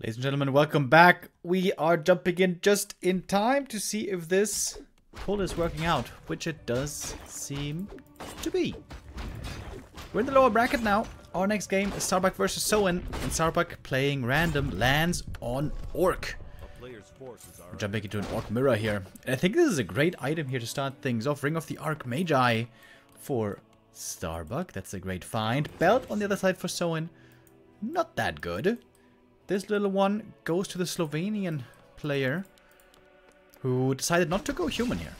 Ladies and gentlemen, welcome back. We are jumping in just in time to see if this pull is working out, which it does seem to be. We're in the lower bracket now. Our next game is Starbuck versus Soin, and Starbuck playing random lands on Orc. We're jumping into an Orc mirror here. And I think this is a great item here to start things off. Ring of the Archmagi for Starbuck. That's a great find. Belt on the other side for Soin. Not that good. This little one goes to the Slovenian player who decided not to go human here.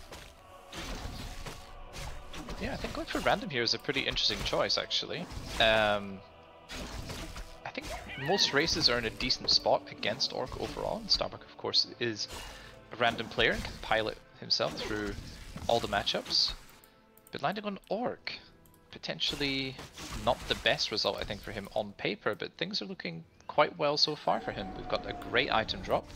Yeah, I think going for random here is a pretty interesting choice, actually. I think most races are in a decent spot against Orc overall, and Starbuck, of course, is a random player and can pilot himself through all the matchups. But landing on Orc, potentially not the best result, I think, for him on paper, but things are looking quite well so far for him. We've got a great item drop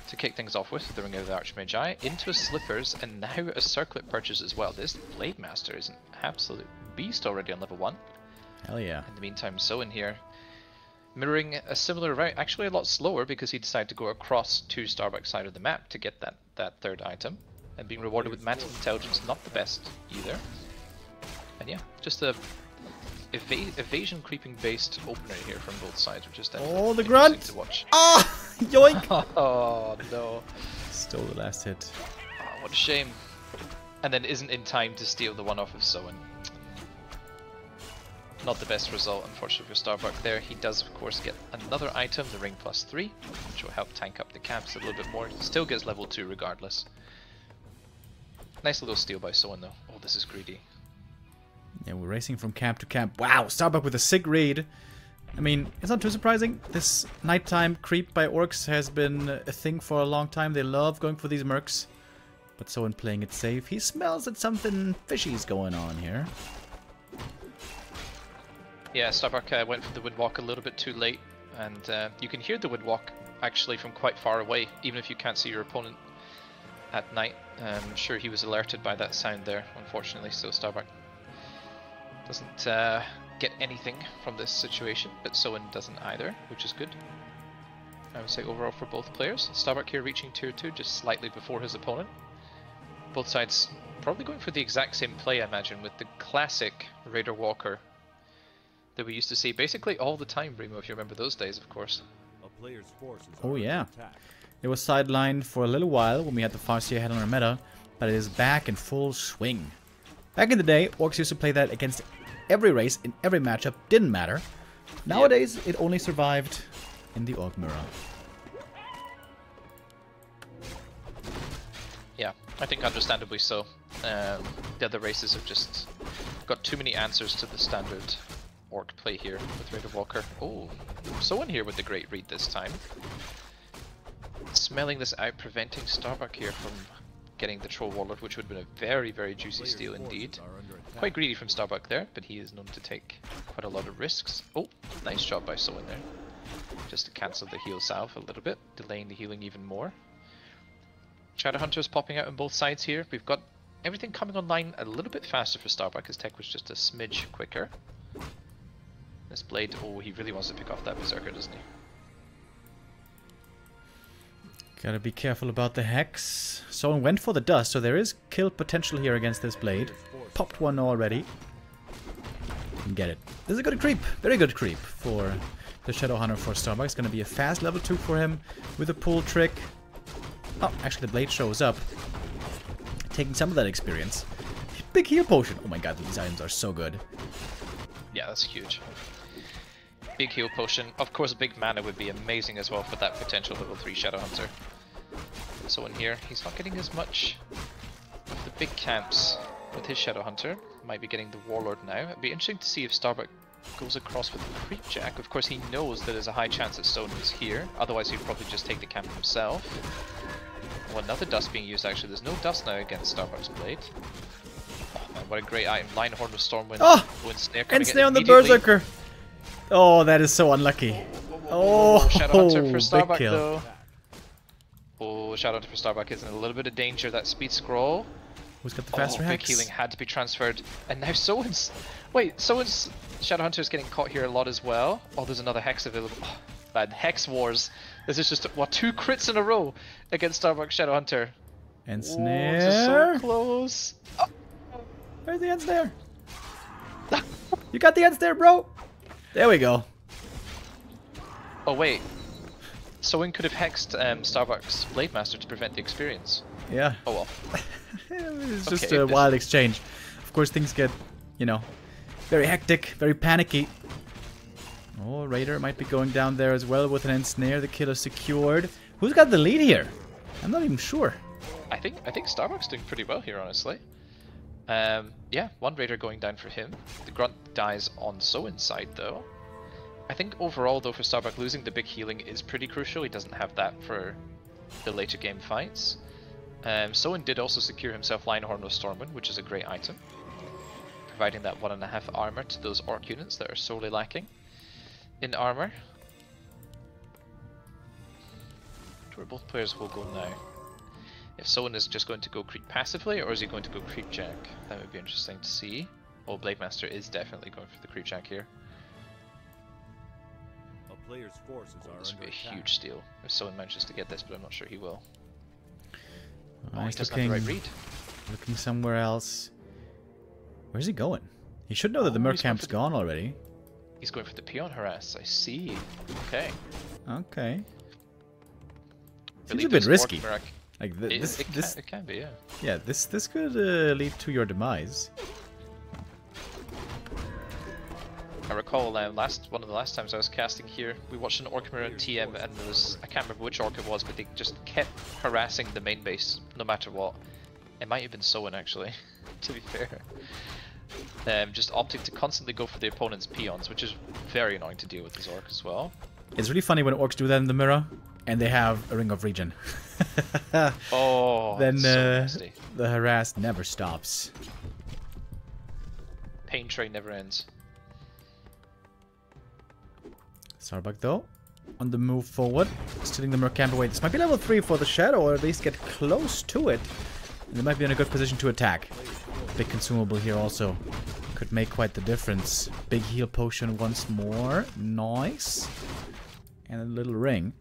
to kick things off with the Ring of the Archmagi, into a Slippers, and now a Circlet purchase as well. This Blade Master is an absolute beast already on level 1. Hell yeah. In the meantime, Soin here, mirroring a similar route, actually a lot slower because he decided to go across to Starbuck's side of the map to get that third item, and being rewarded with Mantle Intelligence, not the best either. And yeah, just a evasion creeping based opener here from both sides, which is definitely the grunt to watch. Ah, yoink! Oh no! Stole the last hit. Oh, what a shame! And then isn't in time to steal the one off of Soin. Not the best result, unfortunately, for Starbuck there. He does, of course, get another item, the Ring +3, which will help tank up the camps a little bit more. Still gets level 2 regardless. Nice little steal by Soin though. Oh, this is greedy. Yeah, we're racing from camp to camp. Wow, Starbuck with a sick read. I mean, it's not too surprising. This nighttime creep by Orcs has been a thing for a long time. They love going for these mercs. But Soin playing it safe. He smells that something fishy's going on here. Yeah, Starbuck went for the Windwalk a little bit too late. And you can hear the Windwalk actually from quite far away, even if you can't see your opponent at night. I'm sure he was alerted by that sound there, unfortunately, so Starbuck doesn't get anything from this situation, but Soin doesn't either, which is good. I would say overall for both players. Starbuck here reaching tier 2 just slightly before his opponent. Both sides probably going for the exact same play, I imagine, with the classic Raider Walker that we used to see basically all the time, Remo, if you remember those days, of course. Oh yeah. It was sidelined for a little while when we had the Farseer head on our meta, but it is back in full swing. Back in the day, Orcs used to play that against every race, in every matchup, didn't matter. Nowadays, it only survived in the Orc mirror. Yeah, I think understandably so. The other races have just got too many answers to the standard Orc play here with Raider Walker. Oh, Soin here with the great read this time. Smelling this out, preventing Starbuck here from getting the Troll Warlord, which would have been a very, very juicy steal indeed. Quite greedy from Starbuck there, but he is known to take quite a lot of risks. Oh, nice job by Soin there. Just to cancel the heal salve a little bit, delaying the healing even more. Shadowhunters popping out on both sides here. We've got everything coming online a little bit faster for Starbuck. His tech was just a smidge quicker. This blade, oh, he really wants to pick off that Berserker, doesn't he? Gotta be careful about the Hex. Someone went for the Dust, so there is kill potential here against this blade. Popped one already. Didn't get it. This is a good creep. Very good creep for the Shadowhunter for Starbuck. It's gonna be a fast level 2 for him with a pull trick. Oh, actually the blade shows up. Taking some of that experience. Big heal potion. Oh my god, these items are so good. Yeah, that's huge. Big heal potion. Of course, big mana would be amazing as well for that potential level 3 Shadowhunter. So in here, he's not getting as much of the big camps with his Shadowhunter. Might be getting the Warlord now. It'd be interesting to see if Starbuck goes across with the Creepjack. Of course, he knows that there's a high chance that Soin is here. Otherwise, he'd probably just take the camp himself. Oh, another Dust being used actually. There's no Dust now against Starbuck's Blade. Oh man, what a great item. Linehorn with Stormwind. Oh! Snare And Snare on the Berserker! Oh, that is so unlucky. Oh, Shadowhunter for Starbuck kill. though. Oh, Shadowhunter for Starbuck is in a little bit of danger. That speed scroll. Who's got the faster Hex? Big healing had to be transferred. And now Soin's... Wait, Soin's Shadowhunter is getting caught here a lot as well. Oh, there's another Hex available. Oh, Man, Hex Wars. This is just, what, 2 crits in a row against Starbuck Shadowhunter. Ensnare. Whoa, this is so close. Oh. Where's the ensnare? You got the ensnare, bro. There we go. Oh wait. Soin could have hexed Starbuck's Blade Master to prevent the experience. Yeah. Oh well. It's just a wild exchange. Of course, things get, you know, very hectic, very panicky. Oh, Raider might be going down there as well with an ensnare. The kill is secured. Who's got the lead here? I'm not even sure. I think Starbuck's doing pretty well here, honestly. Yeah, 1 Raider going down for him. The Grunt dies on Soin's side, though. I think overall, though, for Starbuck, losing the big healing is pretty crucial. He doesn't have that for the later game fights. Soin did also secure himself Lionhorn with Stormwind, which is a great item, providing that 1.5 armor to those Orc units that are sorely lacking in armor. Where both players will go now. If Soin is just going to go creep passively, or is he going to go creep jack? That would be interesting to see. Oh, Blade Master is definitely going for the creep jack here. A player's forces are This would be a attack. huge steal if Soin manages to get this, but I'm not sure he will. Oh, He he's doesn't have the right read. looking somewhere else. Where's he going? He should know that the Merc he's going camp's for the- gone already. He's going for the peon harass. I see. Okay. Okay. Seems Really a bit does risky. Orc Merak- Like It can be, yeah. Yeah, this could lead to your demise. I recall one of the last times I was casting here, we watched an Orc Mirror TM, and there was, I can't remember which Orc it was, but they just kept harassing the main base no matter what. It might have been Soin actually, to be fair. Just opting to constantly go for the opponent's peons, which is very annoying to deal with as Orc as well. It's really funny when orcs do that in the mirror, and they have a ring of regen. Oh, Then so nasty. the harass never stops. Pain train never ends. Starbuck though, on the move forward, stealing the Mercamp away. This might be level 3 for the Shadow, or at least get close to it. And they might be in a good position to attack. Big consumable here also. Could make quite the difference. Big heal potion once more. Nice. And a little ring.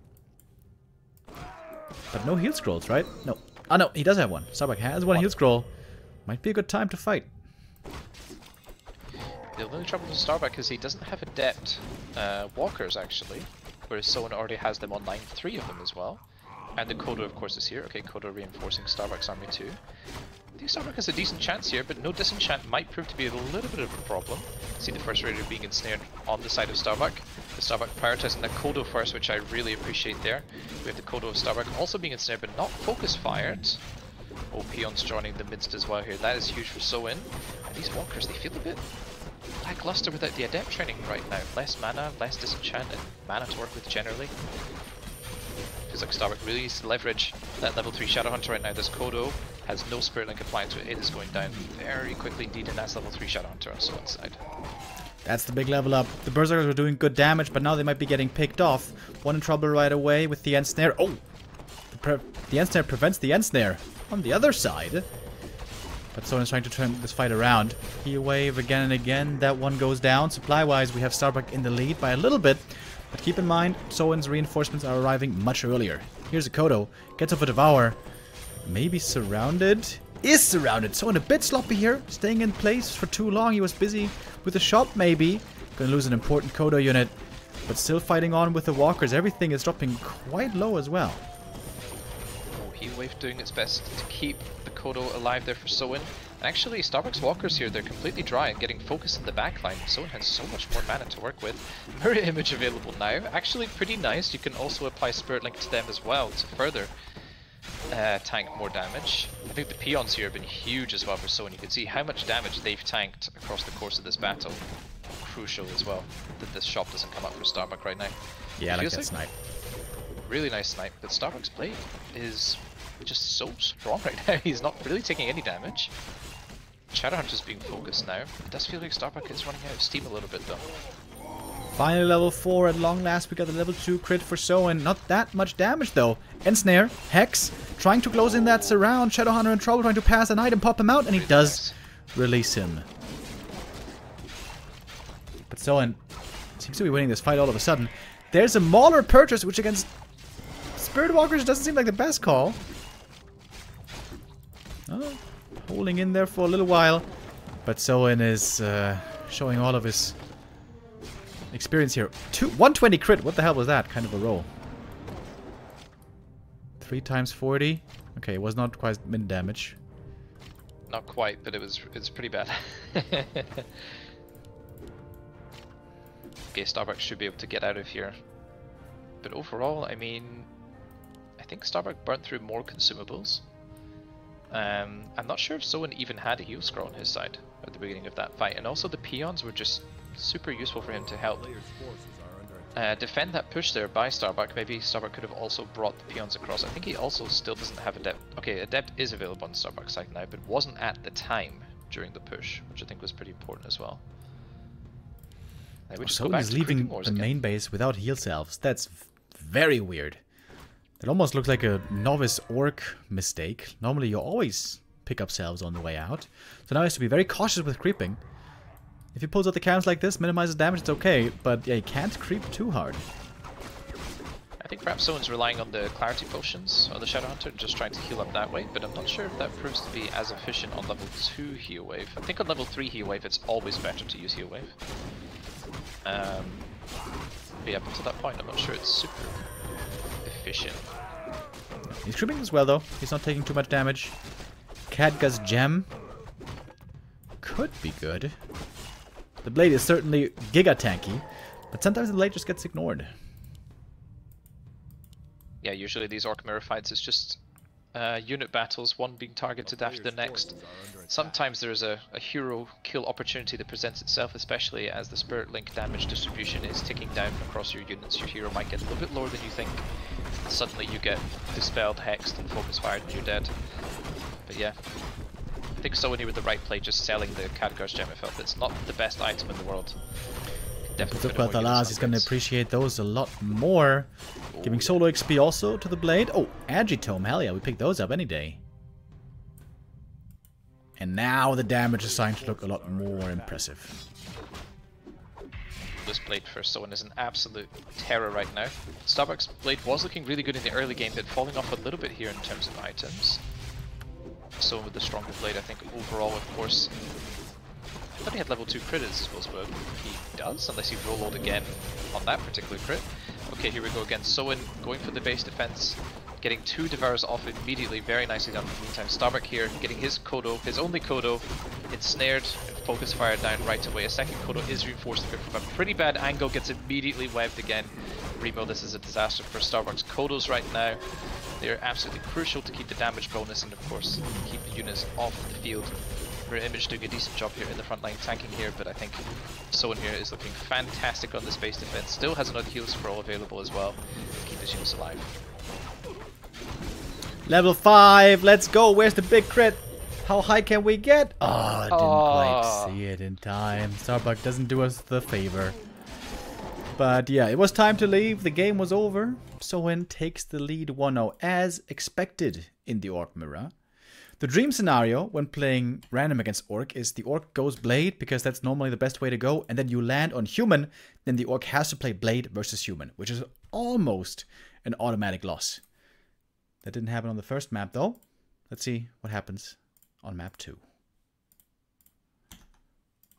But no heal scrolls, right? No. Oh no, he does have one. Starbuck has one heal scroll. Might be a good time to fight. The only trouble with Starbuck is he doesn't have adept walkers actually, whereas Soin already has them online, 3 of them as well. And the Kodo of course is here. Okay, Kodo reinforcing Starbuck's army too. I think Starbuck has a decent chance here, but no disenchant might prove to be a little bit of a problem. See the first Raider being ensnared on the side of Starbuck. The Starbuck prioritizing the Kodo first, which I really appreciate there. We have the Kodo of Starbuck also being ensnared, but not focus fired. Oh, peons joining the midst as well here. That is huge for Soin. And these walkers, they feel a bit lackluster without the adept training right now. Less mana, less disenchant, and mana to work with generally. Feels like Starbuck really needs to leverage that level 3 Shadowhunter right now. This Kodo has no Spirit Link applied to it. It is going down very quickly indeed, and that's level 3 Shadowhunter on Soin's side. That's the big level up. The Berserkers were doing good damage, but now they might be getting picked off. One in trouble right away with the Ensnare. Oh! The Ensnare prevents the Ensnare on the other side. But Soin is trying to turn this fight around. Heal wave again and again. That one goes down. Supply-wise, we have Starbuck in the lead by a little bit. But keep in mind, Soin's reinforcements are arriving much earlier. Here's a Kodo. Gets off a Devour. Maybe surrounded. Is surrounded. Soin a bit sloppy here. Staying in place for too long. He was busy with the shot maybe. Gonna lose an important Kodo unit. But still fighting on with the walkers. Everything is dropping quite low as well. Oh, Heal Wave doing its best to keep the Kodo alive there for Soin. Actually, Starbuck's walkers here, they're completely dry and getting focus in the backline. Soin has so much more mana to work with. Mirror Image available now. Actually pretty nice. You can also apply Spirit Link to them as well to further tank more damage. I think the peons here have been huge as well for Soin. You can see how much damage they've tanked across the course of this battle. Crucial as well that this shop doesn't come up for Starbuck right now. Yeah, I like Feels that snipe. Really nice snipe, but Starbuck's blade is just so strong right now. He's not really taking any damage. Shadowhunter's being focused now. It does feel like Starbuck is running out of steam a little bit though. Finally level 4 at long last. We got the level 2 crit for Soin. Not that much damage though. Ensnare, Hex, trying to close in that surround. Shadowhunter in trouble, trying to pass an item, pop him out, and he Really does nice. release him. But Soin seems to be winning this fight all of a sudden. There's a Mauler purchase, which against Spirit Walkers doesn't seem like the best call. Oh, holding in there for a little while. But Soin is showing all of his experience here. 120 crit, what the hell was that? Kind of a roll. 3 times 40. Okay, it was not quite min damage. Not quite, but it's pretty bad. Okay, Starbuck should be able to get out of here. But overall, I mean, I think Starbuck burnt through more consumables. I'm not sure if Soin even had a heal scroll on his side at the beginning of that fight, and also the peons were just super useful for him to help defend that push there by Starbuck. Maybe Starbuck could have also brought the peons across. I think he also still doesn't have Adept. Okay, Adept is available on Starbuck's side now, but wasn't at the time during the push, which I think was pretty important as well. Soin is leaving the main base without heal selves. That's very weird. It almost looks like a novice orc mistake. Normally you always pick up selves on the way out. So now he has to be very cautious with creeping. If he pulls out the cams like this, minimizes damage, it's okay. But yeah, he can't creep too hard. I think perhaps someone's relying on the clarity potions on the Shadow Hunter, just trying to heal up that way, but I'm not sure if that proves to be as efficient on level 2 heal wave. I think on level 3 heal wave it's always better to use heal wave. But yeah, up until that point I'm not sure it's super efficient. He's creeping as well though, he's not taking too much damage. Khadga's gem could be good. The blade is certainly giga tanky, but sometimes the blade just gets ignored. Yeah, usually these Orc Mirror fights is just unit battles, one being targeted after the next. Sometimes there's a hero kill opportunity that presents itself, especially as the Spirit Link damage distribution is ticking down across your units. Your hero might get a little bit lower than you think. Suddenly you get dispelled, hexed, and focus fired and you're dead. But yeah, I think Soin with the right play, just selling the Khadgar's gem. I felt it's not the best item in the world. Definitely he's going to appreciate those a lot more. Ooh, giving solo XP also to the blade. Oh, Agitome, hell yeah, we pick those up any day. And now the damage is starting to look a lot more impressive. This blade for Soin is an absolute terror right now. Starbuck's blade was looking really good in the early game, but falling off a little bit here in terms of items. Soin with the stronger blade, I think overall, of course. I thought he had level 2 crit, I suppose, but he does, unless he rolled again on that particular crit. Okay, here we go again. Soin going for the base defense, getting 2 Devours off immediately, very nicely done in the meantime. Starbuck here, getting his Kodo, his only Kodo, ensnared, and focus fire down right away. A second Kodo is reinforced from a pretty bad angle, gets immediately webbed again. Remo, this is a disaster for Starbuck's Kodos right now. They're absolutely crucial to keep the damage bonus and, of course, keep the units off the field. Mirror Image doing a decent job here in the front line tanking here, but I think Soin here is looking fantastic on the space defense. Still has another heal scroll available as well to keep his units alive. Level 5, let's go. Where's the big crit? How high can we get? Oh, I didn't quite see it in time. Starbuck doesn't do us the favor. But yeah, it was time to leave. The game was over. Soin takes the lead 1-0 as expected in the Orc Mirror. The dream scenario when playing random against Orc is the Orc goes Blade because that's normally the best way to go, and then you land on Human, then the Orc has to play Blade versus Human, which is almost an automatic loss. That didn't happen on the first map though. Let's see what happens on map 2.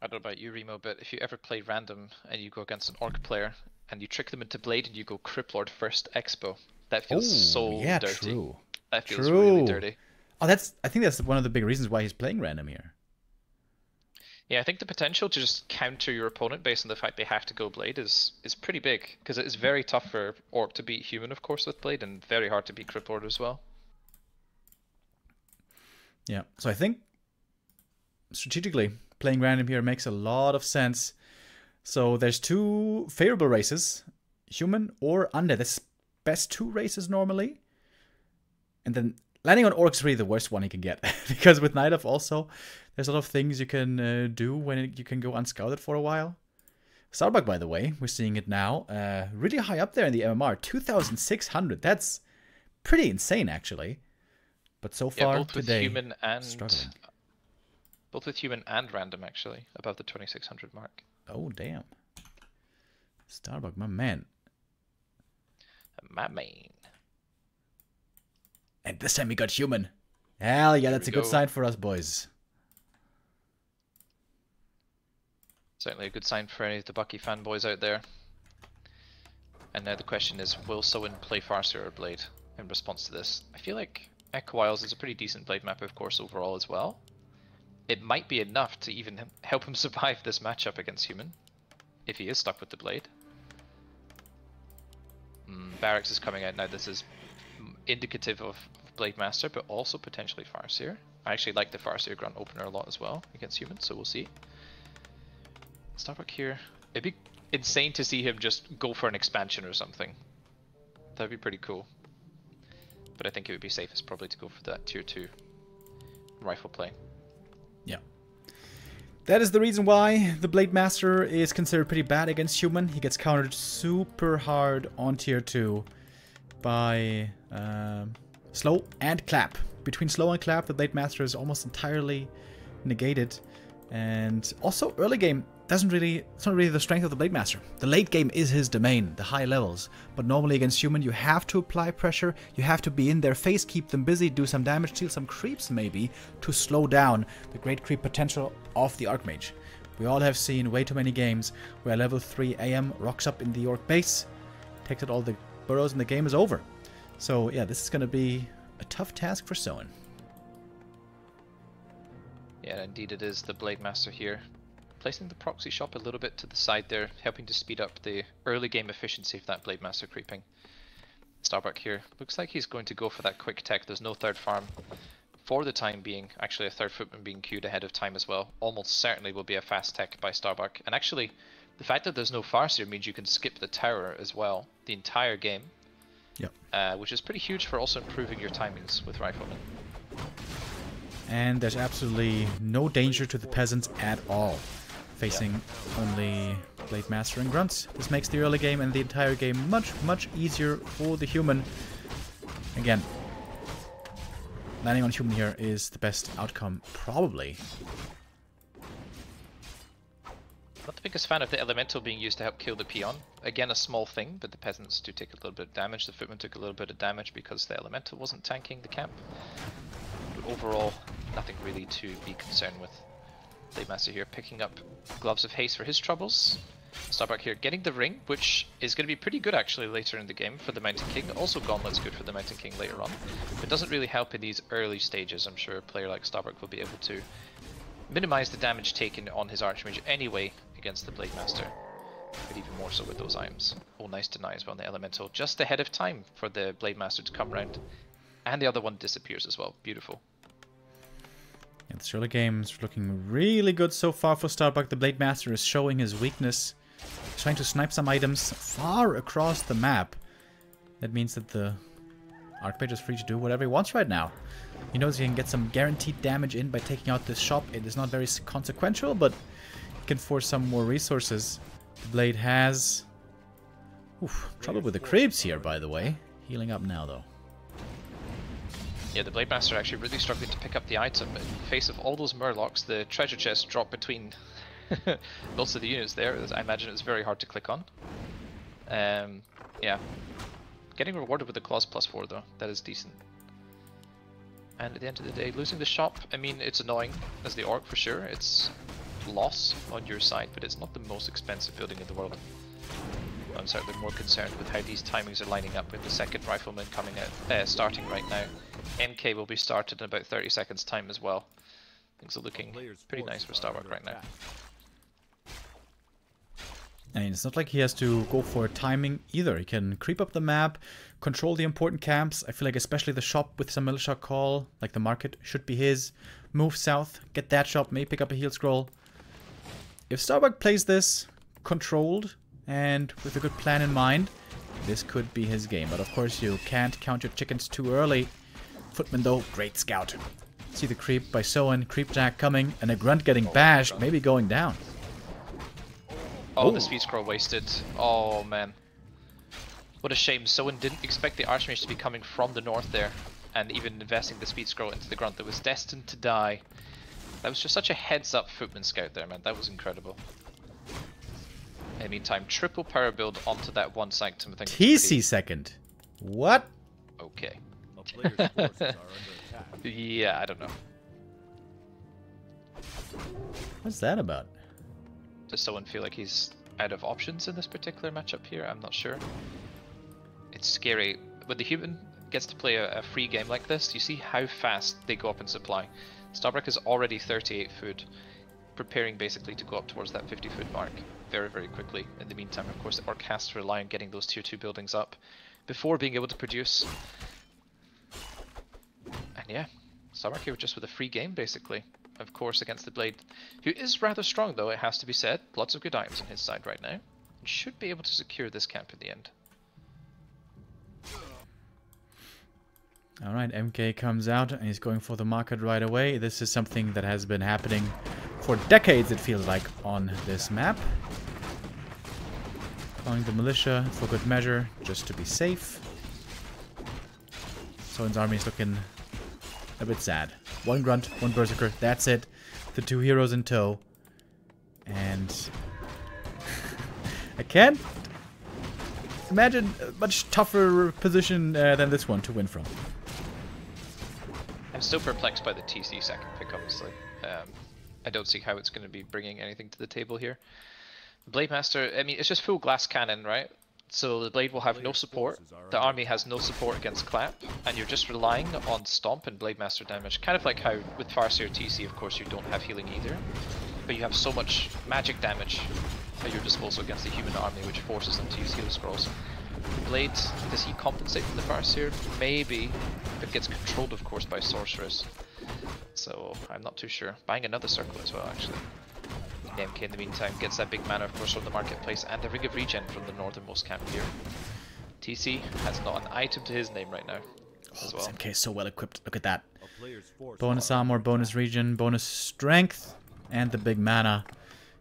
I don't know about you, Remo, but if you ever play random and you go against an Orc player and you trick them into Blade and you go Criplord first Expo, that feels so dirty. True. That feels really dirty. Oh, I think that's one of the big reasons why he's playing random here. Yeah, I think the potential to just counter your opponent based on the fact they have to go Blade is pretty big, because it is very tough for Orc to beat Human, of course, with Blade, and very hard to beat Criplord as well. Yeah, so I think strategically playing random here makes a lot of sense. So there's 2 favorable races, Human or Undead. That's best 2 races normally. And then landing on Orc is really the worst one he can get. Because with Night Elf also, there's a lot of things you can do when you can go unscouted for a while. Starbuck, by the way, we're seeing it now. Really high up there in the MMR. 2,600. That's pretty insane, actually. But so far both with today, human and struggling. Both with Human and Random, actually, above the 2,600 mark. Oh, damn. Starbuck, my man. My main. And this time we got human. Hell yeah, that's a good go. sign for us, boys. Certainly a good sign for any of the Bucky fanboys out there. And now the question is, will Soin play Farseer or Blade in response to this? I feel like Echo Isles is a pretty decent Blade map, of course, overall as well. It might be enough to even help him survive this matchup against Human, if he is stuck with the Blade. Barracks is coming out now. This is indicative of Blade Master, but also potentially Farseer. I actually like the Farseer grunt opener a lot as well against Human, so we'll see. Starbuck here. It'd be insane to see him just go for an expansion or something. That'd be pretty cool. But I think it would be safest probably to go for that tier 2 rifle play. Yeah. That is the reason why the Blade Master is considered pretty bad against Human. He gets countered super hard on tier 2 by slow and clap. Between slow and clap, the Blade Master is almost entirely negated. And also early game it's not really the strength of the Blade Master. The late game is his domain, the high levels. But normally against Human you have to apply pressure, you have to be in their face, keep them busy, do some damage, steal some creeps maybe, to slow down the great creep potential of the Archmage. We all have seen way too many games where level 3 AM rocks up in the Orc base, takes out all the burrows and the game is over. So yeah, this is going to be a tough task for Soin. Yeah, indeed it is the Blade Master here. Placing the proxy shop a little bit to the side there, helping to speed up the early game efficiency of that Blade Master creeping. Starbuck here. Looks like he's going to go for that quick tech. There's no third farm for the time being. Actually, a third footman being queued ahead of time as well. Almost certainly will be a fast tech by Starbuck. And actually, the fact that there's no Farseer means you can skip the tower as well, the entire game. Yep. Which is pretty huge for also improving your timings with Riflemen. And there's absolutely no danger to the peasants at all. Facing only Blade Master and Grunts. This makes the early game and the entire game much, much easier for the Human. Again, landing on Human here is the best outcome, probably. Not the biggest fan of the Elemental being used to help kill the Peon. Again, a small thing, but the peasants do take a little bit of damage. The Footman took a little bit of damage because the Elemental wasn't tanking the camp. But overall, nothing really to be concerned with. Blade Master here picking up Gloves of Haste for his troubles. Starbuck here getting the ring, which is going to be pretty good actually later in the game for the Mountain King. Also Gauntlet's good for the Mountain King later on. But doesn't really help in these early stages. I'm sure a player like Starbuck will be able to minimize the damage taken on his Archmage anyway against the Blade Master. But even more so with those items. Oh, nice deny as well on the Elemental. Just ahead of time for the Blade Master to come around. And the other one disappears as well. Beautiful. Yeah, this early game is looking really good so far for Starbuck. The Blade Master is showing his weakness. He's trying to snipe some items far across the map. That means that the Archmage is free to do whatever he wants right now. He knows he can get some guaranteed damage in by taking out this shop. It is not very consequential, but he can force some more resources. The Blade has trouble with the creeps here, by the way. Healing up now, though. Yeah, the Blade Master actually really struggling to pick up the item. In face of all those Murlocs, the treasure chest dropped between most of the units there. I imagine it's very hard to click on. Yeah. Getting rewarded with the Claws +4 though, that is decent. And at the end of the day, losing the shop, I mean, it's annoying as the Orc for sure. It's loss on your side, but it's not the most expensive building in the world. I'm certainly more concerned with how these timings are lining up with the second Rifleman coming out, starting right now. MK will be started in about 30 seconds time as well. Things are looking pretty nice for Starbuck right now. And it's not like he has to go for timing either. He can creep up the map, control the important camps. I feel like especially the shop with some militia call, like the market, should be his. Move south, get that shop, maybe pick up a heal scroll. If Starbuck plays this controlled and with a good plan in mind, this could be his game. But of course you can't count your chickens too early. Footman though, great scout. See the creep by Soin, creep jack coming, and a grunt getting bashed, maybe going down. Oh, the speed scroll wasted. Oh man. What a shame. Soin didn't expect the Archmage to be coming from the north there, and even investing the speed scroll into the grunt that was destined to die. That was just such a heads up Footman scout there, man. That was incredible. In the meantime, triple power build onto that one sanctum. I think TC second. What? Okay. A player's forces are under attack. Yeah, I don't know. What's that about? Does someone feel like he's out of options in this particular matchup here? I'm not sure. It's scary. When the human gets to play a free game like this, you see how fast they go up in supply. Starbuck is already 38 food, preparing basically to go up towards that 50 food mark very, very quickly. In the meantime, of course, Orc has to rely on getting those tier 2 buildings up before being able to produce. And yeah, Starbuck here just with a free game basically. Of course, against the Blade, who is rather strong though, it has to be said. Lots of good items on his side right now. And should be able to secure this camp in the end. Alright, MK comes out and he's going for the market right away. This is something that has been happening for decades, it feels like, on this map. Calling the militia for good measure, just to be safe. Soin's army is looking a bit sad. One grunt, one berserker, that's it. The 2 heroes in tow. And I can't imagine a much tougher position than this one to win from. I'm still perplexed by the TC second pick, honestly. I don't see how it's going to be bringing anything to the table here. Blade Master, I mean, it's just full glass cannon, right? So the Blade will have no support, the army has no support against Clap, and you're just relying on Stomp and Blade Master damage. Kind of like how with Farseer TC, of course, you don't have healing either, but you have so much magic damage at your disposal against the human army, which forces them to use healing scrolls. Blade, does he compensate from the Farseer? Maybe, but gets controlled, of course, by Sorceress. So I'm not too sure. Buying another circle as well, actually. MK in the meantime gets that big mana, of course, from the marketplace and the Ring of Regen from the northernmost camp here. TC has not an item to his name right now as well. MK is so well equipped. Look at that. Bonus armor, bonus regen, bonus strength, and the big mana.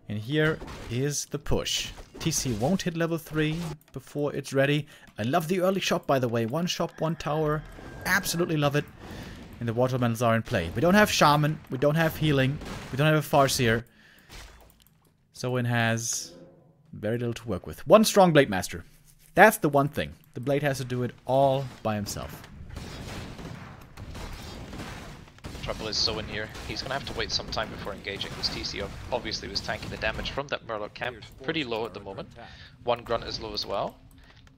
And here is the push. TC won't hit level 3 before it's ready. I love the early shop, by the way. 1 shop, 1 tower. Absolutely love it. And the watermelons are in play. We don't have Shaman. We don't have healing. We don't have a Farseer. Soin has very little to work with. 1 strong Blade Master. That's the one thing. The Blade has to do it all by himself. Trouble is Soin here. He's going to have to wait some time before engaging. This TC obviously was tanking the damage from that Murloc camp. Pretty low at the moment. 1 Grunt is low as well.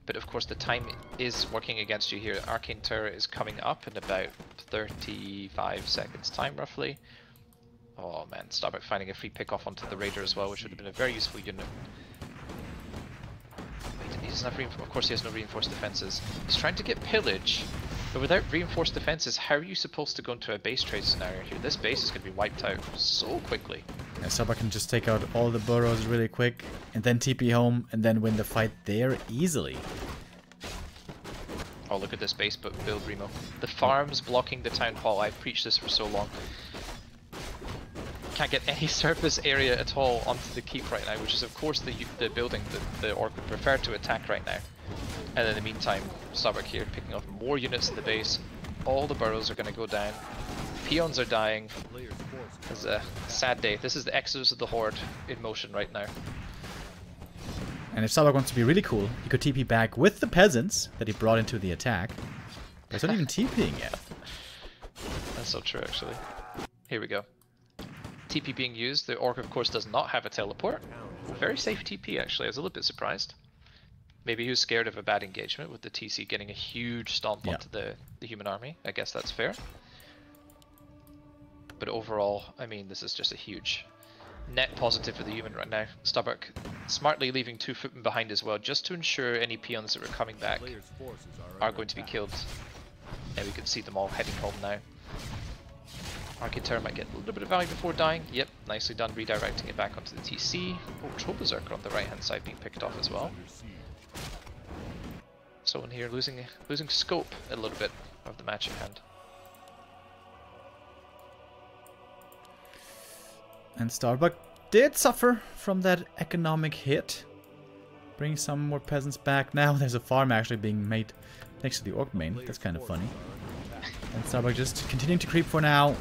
But of course the time is working against you here. Arcane Terror is coming up in about 35 seconds time roughly. Oh man, Starbuck finding a free pick off onto the Raider as well, which would have been a very useful unit. He doesn't have of course he has no reinforced defenses. He's trying to get pillage, but without reinforced defenses, how are you supposed to go into a base trade scenario here? This base is going to be wiped out so quickly. Yeah, Starbuck can just take out all the burrows really quick, and then TP home, and then win the fight there easily. Oh, look at this base build, Remo. The farms blocking the town hall. I've preached this for so long. Can't get any surface area at all onto the keep right now, which is of course the building that the Orc would prefer to attack right now. And in the meantime, Starbuck here picking up more units in the base. All the burrows are going to go down. Peons are dying. It's a sad day. This is the exodus of the Horde in motion right now. And if Starbuck wants to be really cool, he could TP back with the peasants that he brought into the attack. But he's not even TPing yet. That's so true, actually. Here we go. TP being used. The Orc, of course, does not have a teleport. Very safe TP, actually. I was a little bit surprised. Maybe he was scared of a bad engagement with the TC getting a huge stomp onto the human army. I guess that's fair. But overall, I mean, this is just a huge net positive for the human right now. Starbuck smartly leaving 2 footmen behind as well, just to ensure any peons that are coming back are going to be killed. And we can see them all heading home now. Arcane Terror might get a little bit of value before dying. Yep, nicely done, redirecting it back onto the TC. Oh, Troll Berserker on the right hand side being picked off as well. Someone here losing scope a little bit of the match at hand. And Starbuck did suffer from that economic hit. Bring some more peasants back. Now there's a farm actually being made next to the Orc main. That's kind of funny. And Starbuck just continuing to creep for now.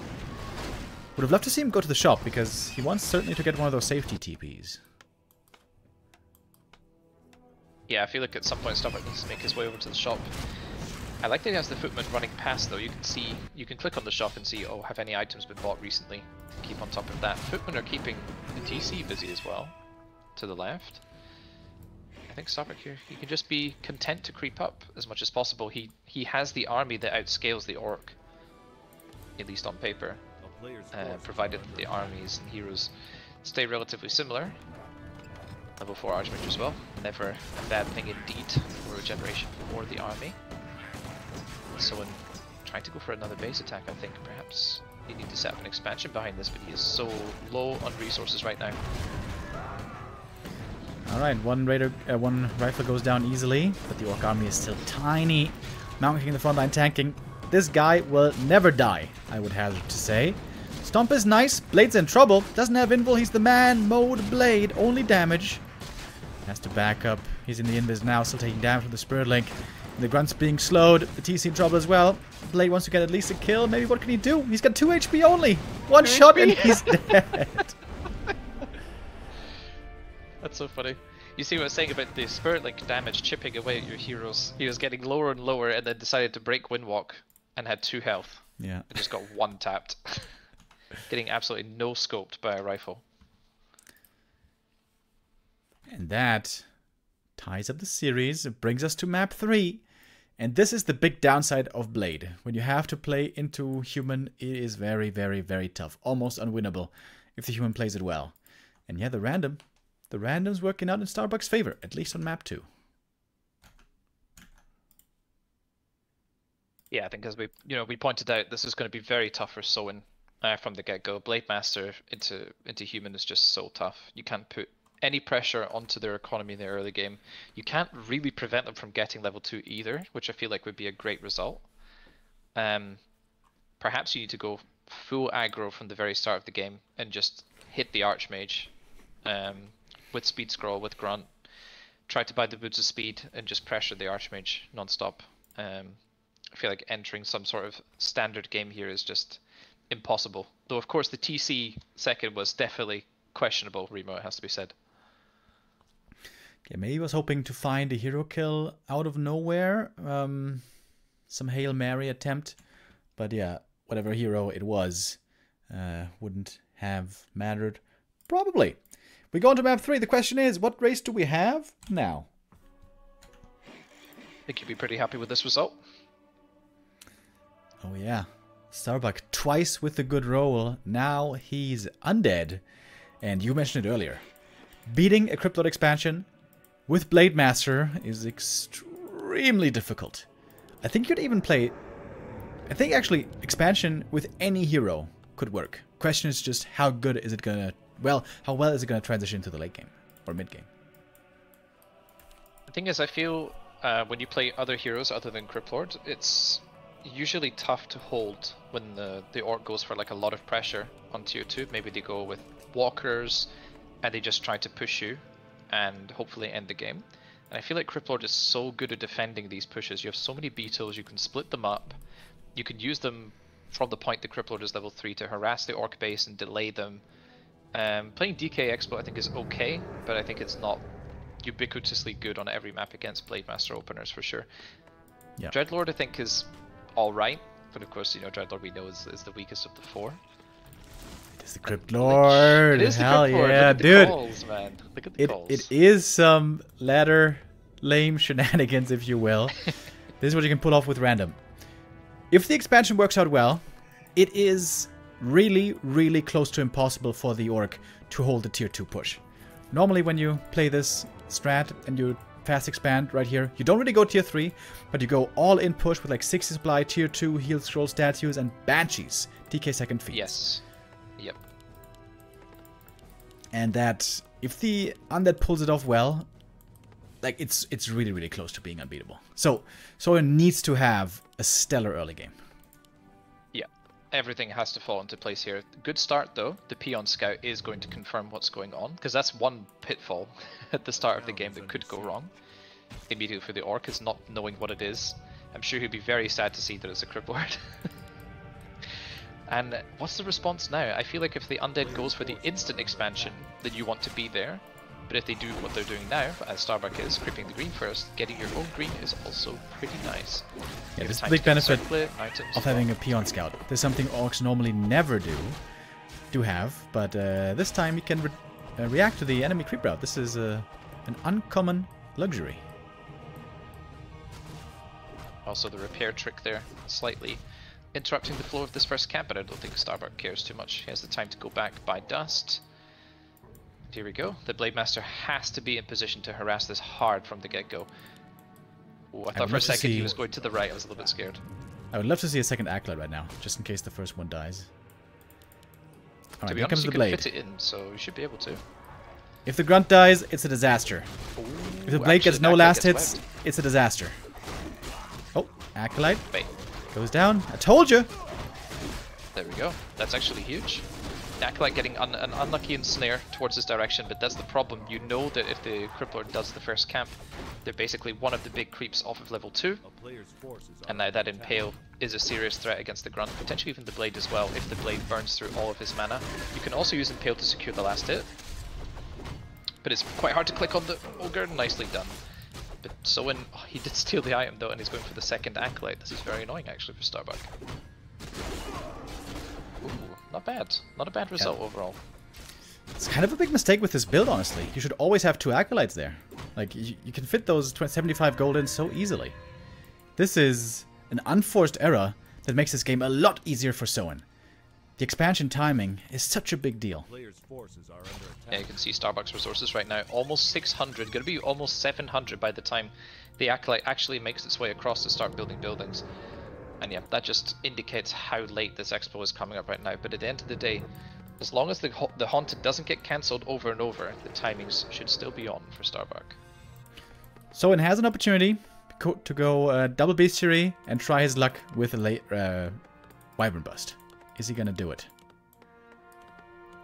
Would have loved to see him go to the shop, because he wants certainly to get one of those safety TPs. Yeah, I feel like at some point Starbuck needs to make his way over to the shop. I like that he has the footman running past though. You can see, you can click on the shop and see, oh, have any items been bought recently? Keep on top of that. Footmen are keeping the TC busy as well, to the left. I think Starbuck here, he can just be content to creep up as much as possible. He has the army that outscales the orc, at least on paper, provided that the armies and heroes stay relatively similar. Level 4 Archmage as well, never a bad thing indeed for regeneration for the army. So in trying to go for another base attack, I think perhaps you need to set up an expansion behind this, but he is so low on resources right now. Alright, one rifle goes down easily, but the Orc army is still tiny. Mountain King in the front line tanking. This guy will never die, I would hazard to say. Stomp is nice, Blade's in trouble. Doesn't have invul, he's the man mode Blade, only damage. Has to back up, he's in the invis now, still taking damage from the Spirit Link. The Grunt's being slowed, the TC in trouble as well. Blade wants to get at least a kill, maybe what can he do? He's got 2 HP only! One shot and he's dead! That's so funny. You see what I was saying about the Spirit Link damage chipping away at your heroes. He was getting lower and lower and then decided to break Windwalk and had 2 health. Yeah. And just got 1 tapped. Getting absolutely no scoped by a rifle. And that ties up the series. It brings us to map 3. And this is the big downside of Blade. When you have to play into human, it is very, very, very tough. Almost unwinnable if the human plays it well. And yeah, the random's working out in Starbuck's favor, at least on map 2. Yeah, I think as we pointed out, this is going to be very tough for Soin from the get-go. Blade Master into human is just so tough. You can't put any pressure onto their economy in the early game. You can't really prevent them from getting level 2 either, which I feel like would be a great result. Perhaps you need to go full aggro from the very start of the game and just hit the Archmage with Speed Scroll, with Grunt. Try to buy the Boots of Speed and just pressure the Archmage non-stop. I feel like entering some sort of standard game here is just impossible. Though of course the TC second was definitely questionable, Remo, it has to be said. Yeah, maybe he was hoping to find a hero kill out of nowhere. Some Hail Mary attempt. But yeah, whatever hero it was wouldn't have mattered. Probably. We go on to map 3. The question is, what race do we have now? I think you'd be pretty happy with this result. Oh yeah. Starbuck twice with a good roll. Now he's undead. And you mentioned it earlier. Beating a Cryptid expansion with Blade Master is extremely difficult. I think you could even play... I think actually expansion with any hero could work. Question is just how good is it gonna... Well, how well is it gonna transition into the late game? Or mid game? The thing is, I feel when you play other heroes other than Cryptlord, it's usually tough to hold when the orc goes for like a lot of pressure on tier 2. Maybe they go with walkers and they just try to push you and hopefully end the game. And I feel like Cryptlord is so good at defending these pushes. You have so many beetles, you can split them up, you can use them from the point the Cryptlord is level 3 to harass the orc base and delay them. Playing DK Expo I think is okay, but I think it's not ubiquitously good on every map against Blade Master openers for sure. Yeah. Dreadlord I think is alright, but of course, you know, Dreadlord we know is the weakest of the 4. It is the Crypt Lord. It is the Hell Crypt Lord. yeah, Look at dude. the calls, man. Look at the calls. It is some ladder lame shenanigans, if you will. This is what you can pull off with random. If the expansion works out well, it is really, really close to impossible for the orc to hold the tier 2 push. Normally when you play this strat and you fast expand right here, you don't really go tier 3, but you go all in push with like 60 supply, tier 2, heal scroll statues, and banshees, TK second feeds. Yes. Yep. And that, if the undead pulls it off well, like it's really, really close to being unbeatable. So it needs to have a stellar early game. Yeah. Everything has to fall into place here. Good start though. The Peon Scout is going to confirm what's going on, because that's one pitfall at the start of the game that could go wrong. Immediately for the orc is not knowing what it is. I'm sure he'd be very sad to see that it's a Crypt Lord. And what's the response now? I feel like if the undead goes for the instant expansion, then you want to be there. But if they do what they're doing now, as Starbuck is, creeping the green first, getting your own green is also pretty nice. Yeah, this is the big benefit of having a peon scout. This is something orcs normally never do have, but this time you can react to the enemy creep route. This is an uncommon luxury. Also the repair trick there, slightly interrupting the flow of this first camp, but I don't think Starbuck cares too much. He has the time to go back by dust. And here we go. The Blade Master has to be in position to harass this hard from the get-go. I thought for a second he was going to the right. I was a little bit scared. I would love to see a second Acolyte right now, just in case the first one dies. Alright, here honest, comes the you Blade. can fit it in, so you should be able to. If the Grunt dies, it's a disaster. Ooh, If the Blade gets no Acolyte last gets hits, webbed. it's a disaster. Oh, Acolyte Wait, goes down. I told you! there we go. That's actually huge. Acolyte getting an unlucky ensnare towards this direction, but that's the problem. You know that if the Cripplord does the first camp, they're basically one of the big creeps off of level 2. And now that Impale is a serious threat against the Grunt, potentially even the Blade as well, if the Blade burns through all of his mana. You can also use Impale to secure the last hit. But it's quite hard to click on the Ogre, nicely done. But Soin, oh, he did steal the item though, and he's going for the second Acolyte. This is very annoying actually for Starbuck. Ooh, not bad. Not a bad result overall. It's kind of a big mistake with this build, honestly. You should always have 2 Acolytes there. Like, you can fit those 75 gold in so easily. This is an unforced error that makes this game a lot easier for Soin. The expansion timing is such a big deal. Yeah, you can see Starbuck's resources right now, almost 600, gonna be almost 700 by the time the Acolyte actually makes its way across to start building buildings. And yeah, that just indicates how late this expo is coming up right now, but at the end of the day, as long as the Haunted doesn't get cancelled over and over, the timings should still be on for Starbuck. Soin has an opportunity to go double bestiary and try his luck with a late Wyvern Bust. Is he gonna do it?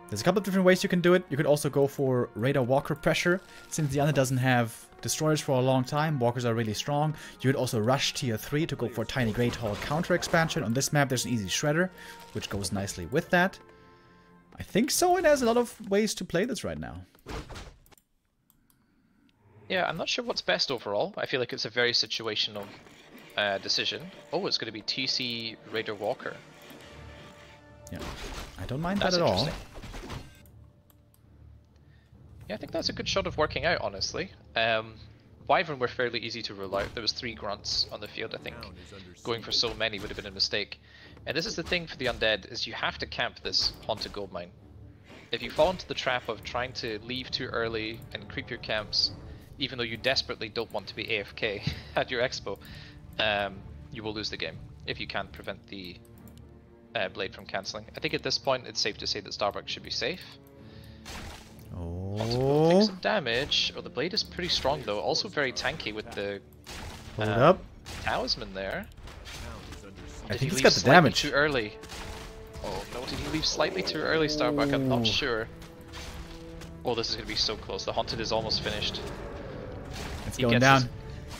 There's a couple of different ways you can do it. You could also go for Raider Walker pressure. Since the Under doesn't have destroyers for a long time, walkers are really strong. You could also rush tier 3 to go for Tiny Great Hall counter expansion. On this map there's an easy shredder, which goes nicely with that. I think Soin has a lot of ways to play this right now. Yeah, I'm not sure what's best overall. I feel like it's a very situational decision. Oh, it's going to be TC Raider Walker. Yeah, I don't mind That's that at all. Yeah, I think that's a good shot of working out, honestly. Wyvern were fairly easy to rule out. There was 3 grunts on the field, I think. Going for so many would have been a mistake. And this is the thing for the Undead, is you have to camp this Haunted Gold Mine. If you fall into the trap of trying to leave too early and creep your camps, even though you desperately don't want to be AFK at your expo, you will lose the game if you can't prevent the Blade from cancelling. I think at this point it's safe to say that Starbuck should be safe. Also take some damage. Oh, the Blade is pretty strong though, also very tanky with the Hold up. Talisman there. I think he's got the damage. Too early. Oh no, did he leave slightly too early, Starbuck? I'm not sure. Oh, this is going to be so close. The Haunted is almost finished. It's going down.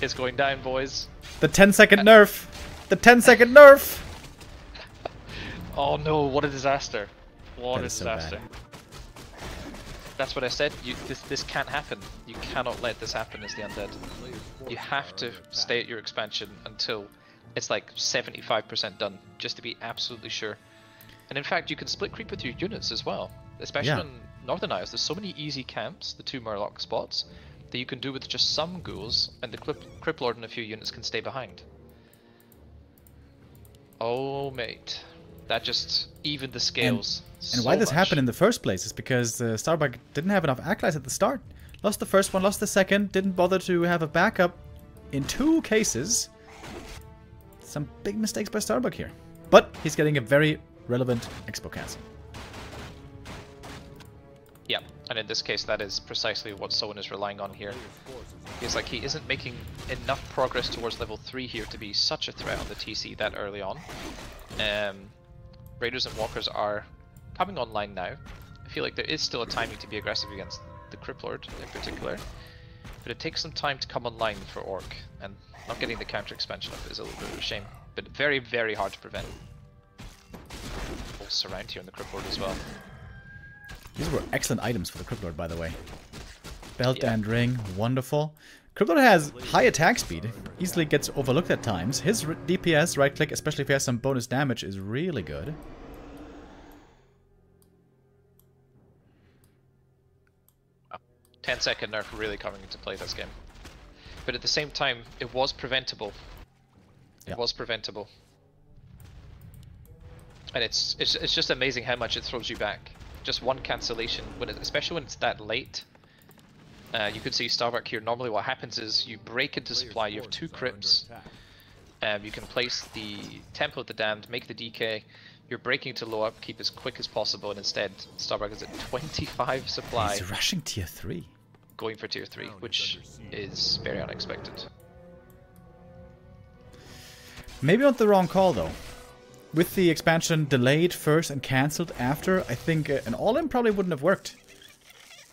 It's going down, boys. The 10-second nerf! The 10-second nerf! Oh no, what a disaster. What a disaster. So that's what I said. This can't happen. You cannot let this happen as the Undead. You have to stay at your expansion until it's like 75% done, just to be absolutely sure. And in fact, you can split creep with your units as well. Especially on Northern Isles, there's so many easy camps, the 2 Murloc spots, that you can do with just some ghouls, and the Cripplord and a few units can stay behind. Oh mate, that just evened the scales. And why this happened in the first place is because Starbuck didn't have enough Acolytes at the start. Lost the first one, lost the second, didn't bother to have a backup in 2 cases. Some big mistakes by Starbuck here. But he's getting a very relevant Expo cancel. Yeah, and in this case that is precisely what Soin is relying on here. It's like he isn't making enough progress towards level 3 here to be such a threat on the TC that early on. Raiders and Walkers are coming online now. I feel like there is still a timing to be aggressive against the Cripplord in particular, but it takes some time to come online for Orc, and not getting the counter expansion up is a little bit of a shame, but very, very hard to prevent. Full surround here on the Cripplord as well. These were excellent items for the Cripplord, by the way. Belt Yeah. and ring, wonderful. Cryptlord has high attack speed, easily gets overlooked at times. His DPS, right click, especially if he has some bonus damage, is really good. Wow. 10-second nerf really coming into play this game. But at the same time, it was preventable. It was preventable. And it's just amazing how much it throws you back. Just one cancellation, especially when it's that late. You could see Starbuck here. Normally what happens is you break into supply, you have 2 crypts. You can place the Temple of the Damned, make the DK. You're breaking to low up, keep as quick as possible, and instead Starbuck is at 25 supply. He's rushing tier 3. Going for tier 3, which is very unexpected. Maybe not the wrong call though. With the expansion delayed first and cancelled after, I think an all-in probably wouldn't have worked.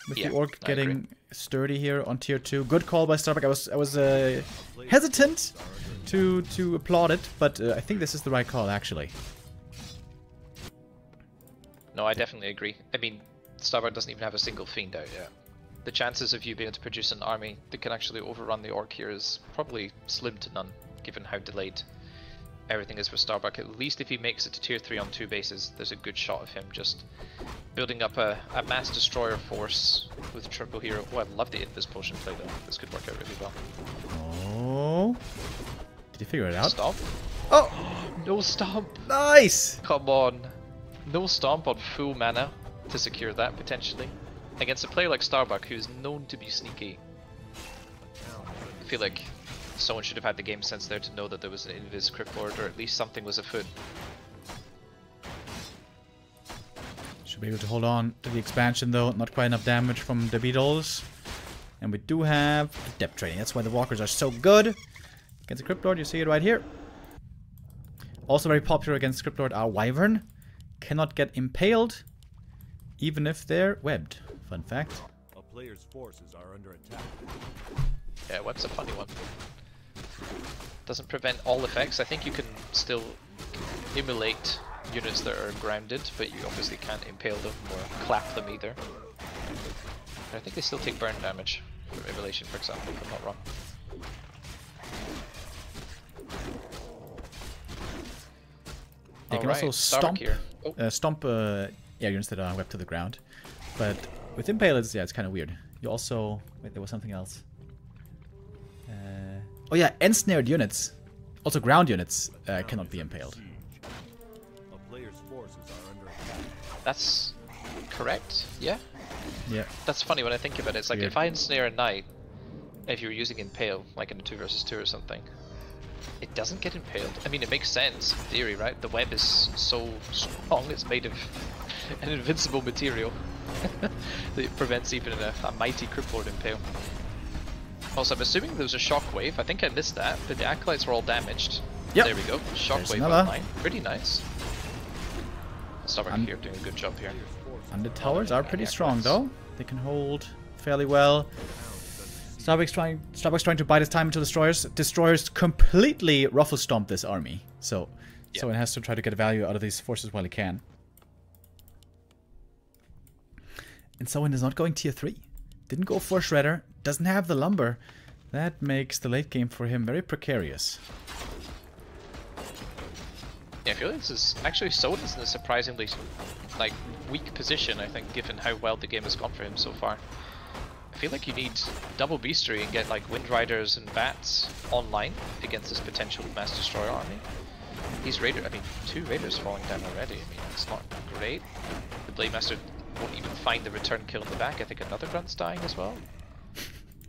With the orc getting sturdy here on tier 2. Good call by Starbuck. I was hesitant to applaud it, but I think this is the right call actually. No, I definitely agree. I mean, Starbuck doesn't even have a single fiend out yet. The chances of you being able to produce an army that can actually overrun the orc here is probably slim to none, given how delayed everything is for Starbuck. At least if he makes it to tier 3 on 2 bases, there's a good shot of him just building up a mass destroyer force with triple hero. Oh, I love the invis potion play though. This could work out really well. Oh. Did you figure it out? Stomp? Oh! No stomp! Nice! Come on. No stomp on full mana to secure that potentially. Against a player like Starbuck who's known to be sneaky. I feel like someone should have had the game sense there to know that there was an invis crypt lord, or at least something was afoot. Should be able to hold on to the expansion though. Not quite enough damage from the beetles. And we do have depth training. That's why the walkers are so good. Against the crypt lord, you see it right here. Also very popular against crypt lord are wyvern. Cannot get impaled, even if they're webbed. Fun fact. A player's forces are under attack. Yeah, web's a funny one. Doesn't prevent all effects. I think you can still immolate units that are grounded, but you obviously can't impale them or clap them either. But I think they still take burn damage from immolation, for example, if I'm not wrong. They can also stomp, here. units that are webbed to the ground. But with impale, it's kind of weird. You also... Wait, there was something else. Oh yeah, ensnared units. Also ground units cannot be impaled. A player's forces are under attack. That's correct, yeah? Yeah. That's funny when I think about it. It's like Weird. if I ensnare a knight, if you're using impale, like in a 2 versus 2 or something, it doesn't get impaled. I mean, it makes sense in theory, right? The web is so strong, it's made of an invincible material that it prevents even a mighty cryptlord impale. Also, I'm assuming there was a shockwave. I think I missed that, but the acolytes were all damaged. Yep. There we go. Shockwave online. Pretty nice. Starbuck here doing a good job here. And the towers are pretty strong though. They can hold fairly well. Starbuck's trying to bide his time until destroyers. Destroyers completely ruffle stomp this army. So Soin has to try to get value out of these forces while he can. And Soin is not going tier 3. Didn't go for a shredder. Doesn't have the lumber. That makes the late game for him very precarious. Yeah, I feel like this is actually Soin is in a surprisingly weak position, I think, given how well the game has gone for him so far. I feel like you need double beastry and get like Wind Riders and Bats online against this potential Mass Destroyer army. These Raiders, I mean, 2 Raiders falling down already. I mean, it's not great. The Blade Master won't even find the return kill in the back. I think another Grunt's dying as well.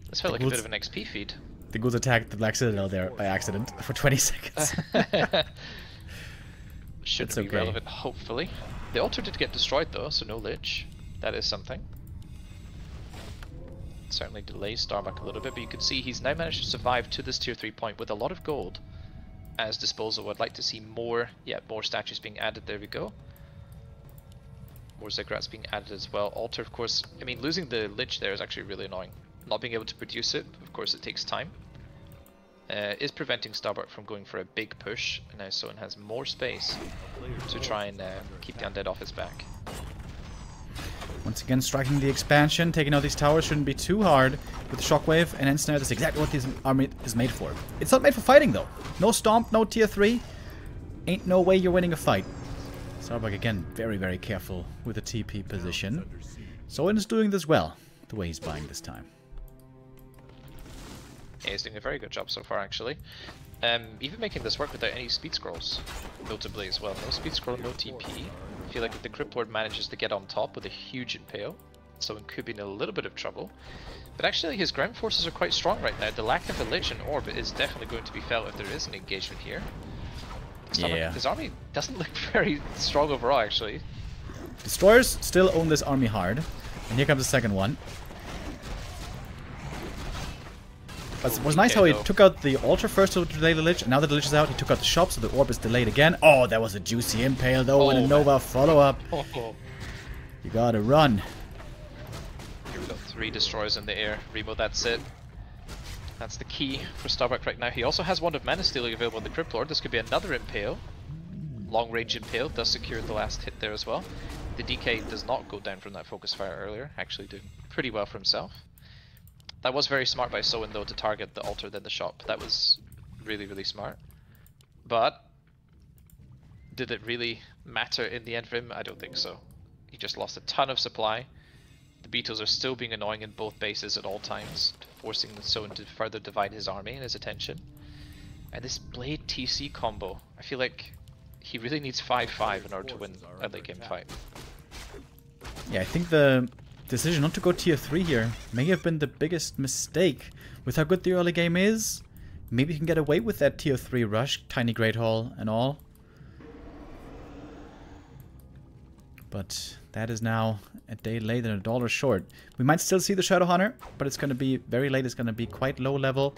This felt like a bit of an XP feed. The ghouls attacked the Black Citadel there by accident for 20 seconds. Shouldn't be relevant, hopefully. The altar did get destroyed though, so no Lich. That is something. Certainly delays Starbuck a little bit, but you can see he's now managed to survive to this tier 3 point with a lot of gold as disposal. I'd like to see more, more statues being added. There we go. More Ziggurats being added as well. Altar, of course, I mean, losing the Lich there is actually really annoying. Not being able to produce it, of course it takes time. Is preventing Starbuck from going for a big push, and now Soin has more space to try and keep the undead off his back. One Once again, striking the expansion, taking out these towers shouldn't be too hard with the shockwave and ensnare. That's exactly what this army is made for. It's not made for fighting though. No stomp, no tier 3. Ain't no way you're winning a fight. Starbuck again, very, very careful with the TP position. Soin is doing this well, the way he's buying this time. Yeah, he's doing a very good job so far, actually. Even making this work without any speed scrolls, notably as well. No speed scroll, no TP. I feel like if the Crypt Lord manages to get on top with a huge impale, Soin could be in a little bit of trouble. But actually, his ground forces are quite strong right now. The lack of a Lich and Orb is definitely going to be felt if there is an engagement here. Yeah. His army doesn't look very strong overall, actually. Destroyers still own this army hard. And here comes the second one. But it was nice how he took out the altar first to delay the Lich, and now that the Lich is out, he took out the shop, so the Orb is delayed again. Oh, that was a juicy impale though, and a Nova follow-up. You gotta run. Here we got 3 destroyers in the air. Remo, that's it. That's the key for Starbuck right now. He also has Wand of Mana stealing available on the Crypt Lord. This could be another impale. Long range impale does secure the last hit there as well. The DK does not go down from that focus fire earlier, actually doing pretty well for himself. That was very smart by Soin though to target the altar then the shop. That was really, really smart. But did it really matter in the end for him? I don't think so. He just lost a ton of supply. The beetles are still being annoying in both bases at all times, forcing Soin to further divide his army and his attention. And this Blade TC combo, I feel like he really needs 5-5 in order to win a late game fight. Yeah, I think the decision not to go tier 3 here may have been the biggest mistake. With how good the early game is, maybe you can get away with that tier 3 rush, tiny Great Hall and all. But that is now a day late and $1 short. We might still see the Shadow Hunter, but it's going to be very late. It's going to be quite low level.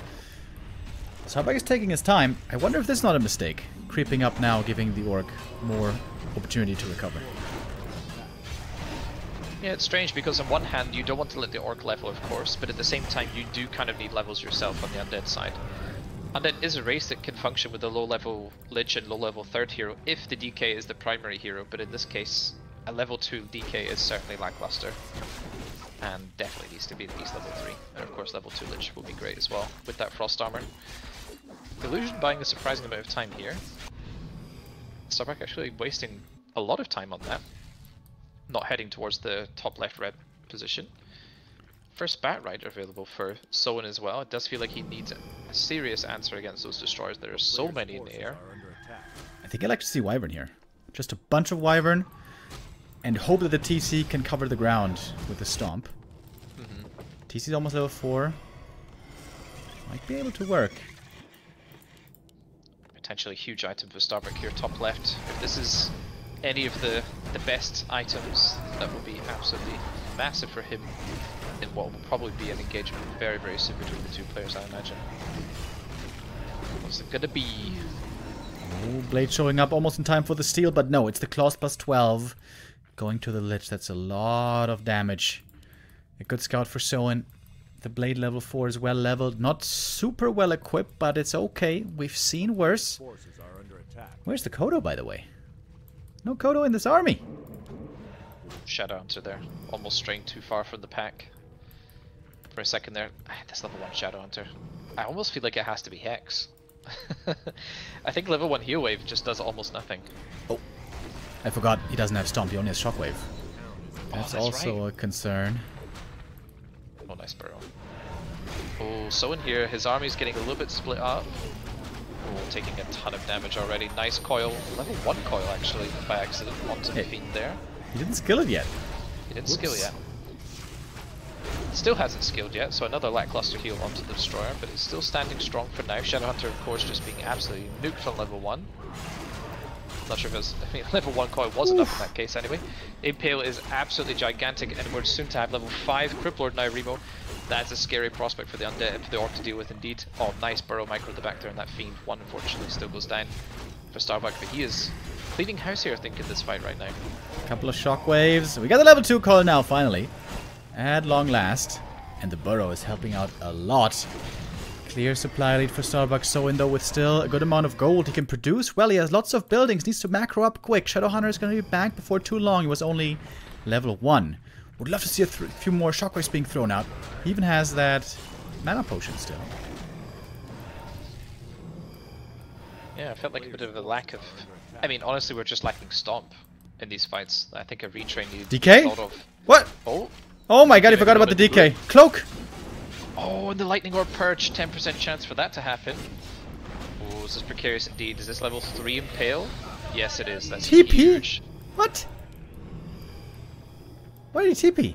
Starbuck is taking his time. I wonder if this is not a mistake. Creeping up now, giving the Orc more opportunity to recover. Yeah, it's strange because on one hand you don't want to let the Orc level, of course, but at the same time you do kind of need levels yourself on the Undead side. Undead is a race that can function with a low level Lich and low level 3rd hero if the DK is the primary hero, but in this case a level 2 DK is certainly lackluster. And definitely needs to be at least level 3. And of course level 2 Lich will be great as well with that Frost Armor. Illusion buying a surprising amount of time here. Starbuck actually wasting a lot of time on that. Not heading towards the top left red position. First Bat Rider available for Soin as well. It does feel like he needs a serious answer against those destroyers. There are so many in the air. I think I'd like to see Wyvern here. Just a bunch of Wyvern. And hope that the TC can cover the ground with the Stomp. TC's almost level 4. Might be able to work. Potentially huge item for Starbuck here, top left. If this is any of the best items, that will be absolutely massive for him in what will probably be an engagement very, very soon between the two players, I imagine. What's it gonna be? Oh, Blade showing up almost in time for the steal, but no, it's the Claws plus 12. Going to the Lich, that's a lot of damage. A good scout for Soin. The Blade level 4 is well leveled. Not super well equipped, but it's okay. We've seen worse. Where's the Kodo, by the way? No Kodo in this army. Shadow Hunter there. Almost straying too far from the pack. For a second there. That's level 1 Shadow Hunter. I almost feel like it has to be Hex. I think level 1 Heal Wave just does almost nothing. Oh. I forgot he doesn't have Stomp, he only has Shockwave. That's also right. A concern. Oh, nice burrow. Oh, Soin here, his army's getting a little bit split up. Oh, taking a ton of damage already. Nice coil. Level 1 coil, actually, by accident, onto the Fiend there. He didn't skill it yet. He didn't skill yet. Still hasn't skilled yet, so another lackluster heal onto the Destroyer, but it's still standing strong for now. Shadowhunter, of course, just being absolutely nuked on level 1. Not sure if it was, I mean, level 1 coil was enough in that case anyway. Impale is absolutely gigantic, and we're soon to have level 5 Crypt Lord now, Remo. That's a scary prospect for the Undead, for the Orc to deal with indeed. Oh, nice burrow micro at the back there, and that Fiend 1 unfortunately still goes down for Starbuck, but he is cleaning house here, I think, in this fight right now. Couple of shockwaves. We got the level 2 coil now, finally. At long last. And the burrow is helping out a lot. Clear supply lead for Starbuck. Soin, though, with still a good amount of gold he can produce. Well, he has lots of buildings. Needs to macro up quick. Shadowhunter is going to be back before too long. He was only level 1. Would love to see a few more shockwaves being thrown out. He even has that mana potion still. Yeah, I felt like a bit of a lack of... I mean, honestly, we're just lacking Stomp in these fights. I think a retrain needs DK? a lot of... What? Oh! Oh my god, I forgot about the DK. Cloak! Oh, and the Lightning Orb Perch. 10% chance for that to happen. Oh, this is precarious indeed. Is this level 3 Impale? Yes, it is. That's TP? huge. What? Why did he TP?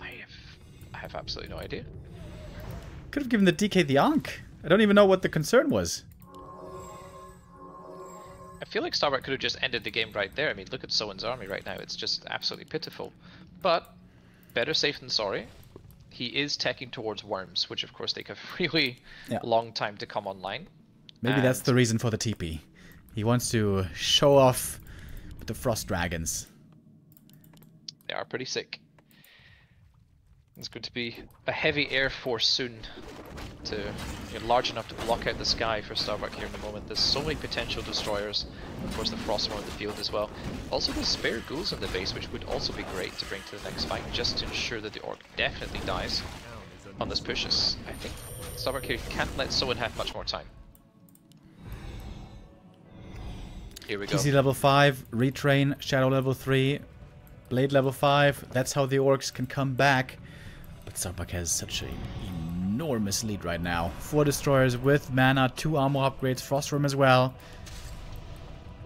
I have absolutely no idea. Could have given the DK the Ankh. I don't even know what the concern was. I feel like Starbuck could have just ended the game right there. I mean, look at Soin's army right now. It's just absolutely pitiful. But, better safe than sorry. He is teching towards worms, which of course take a really long time to come online. Maybe that's the reason for the TP. He wants to show off with the Frost Dragons. They are pretty sick. It's going to be a heavy air force soon, large enough to block out the sky for Starbuck here in the moment. There's so many potential destroyers. Of course, the Frostmourne on the field as well. Also, the spare ghouls on the base, which would also be great to bring to the next fight, just to ensure that the Orc definitely dies on this pushes. I think Starbuck here can't let Soin have much more time. Here we go. TC level 5, retrain, Shadow level 3, Blade level 5. That's how the Orcs can come back. But Starbuck has such an enormous lead right now. 4 destroyers with mana, 2 armor upgrades, Frostworm as well.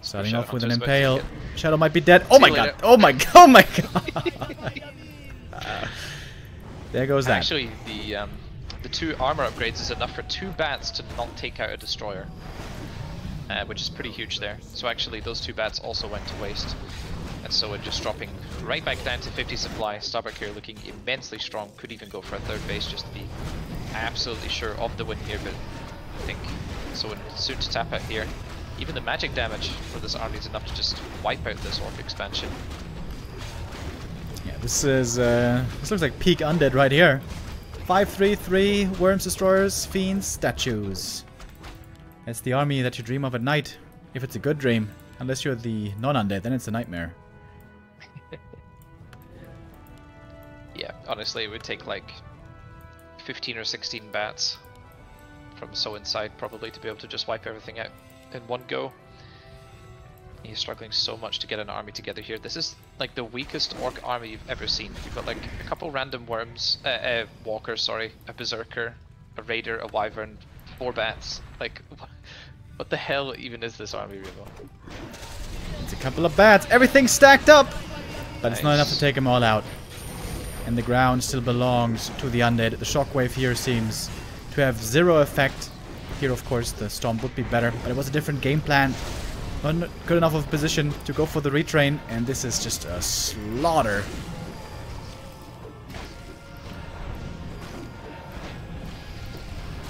Starting off with an Impale. Shadow might be dead. Oh my god! Oh my god! Oh my god! There goes that. Actually, the 2 armor upgrades is enough for 2 bats to not take out a destroyer, which is pretty huge there. So actually, those 2 bats also went to waste. And so we're just dropping right back down to 50 supply. Starbuck here looking immensely strong. Could even go for a 3rd base just to be absolutely sure of the win here. But I think so soon to tap out here. Even the magic damage for this army is enough to just wipe out this Orc expansion. Yeah, this looks like peak undead right here. 5/3/3 worms, destroyers, fiends, statues. That's the army that you dream of at night, if it's a good dream. Unless you're the non-undead, then it's a nightmare. Yeah, honestly, it would take like 15 or 16 bats from so inside probably to be able to just wipe everything out in one go. He's struggling so much to get an army together here. This is like the weakest Orc army you've ever seen. You've got like a couple random worms, walkers, sorry, a berserker, a raider, a wyvern, 4 bats. Like, what the hell even is this army, Remo? It's a couple of bats. Everything's stacked up, but Nice. it's not enough to take them all out. And the ground still belongs to the undead. The shockwave here seems to have 0 effect. Here, of course, the storm would be better, but it was a different game plan. Not good enough of position to go for the retrain, and this is just a slaughter.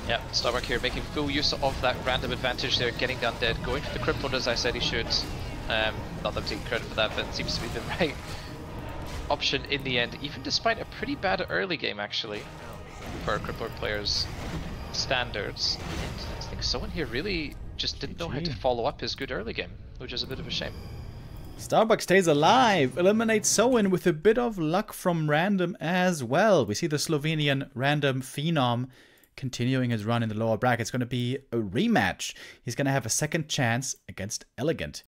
Yeah, Starbuck here making full use of that random advantage there, getting the undead, going for the crippled as I said he should. Not that I'm taking credit for that, but it seems to be the right option in the end, even despite a pretty bad early game actually for crippled players' standards. And I think someone here really just didn't know how to follow up his good early game, which is a bit of a shame. Starbuck stays alive, eliminates Soin with a bit of luck from random as well. We see the Slovenian random phenom continuing his run in the lower bracket. It's going to be a rematch. He's going to have a second chance against Elegant.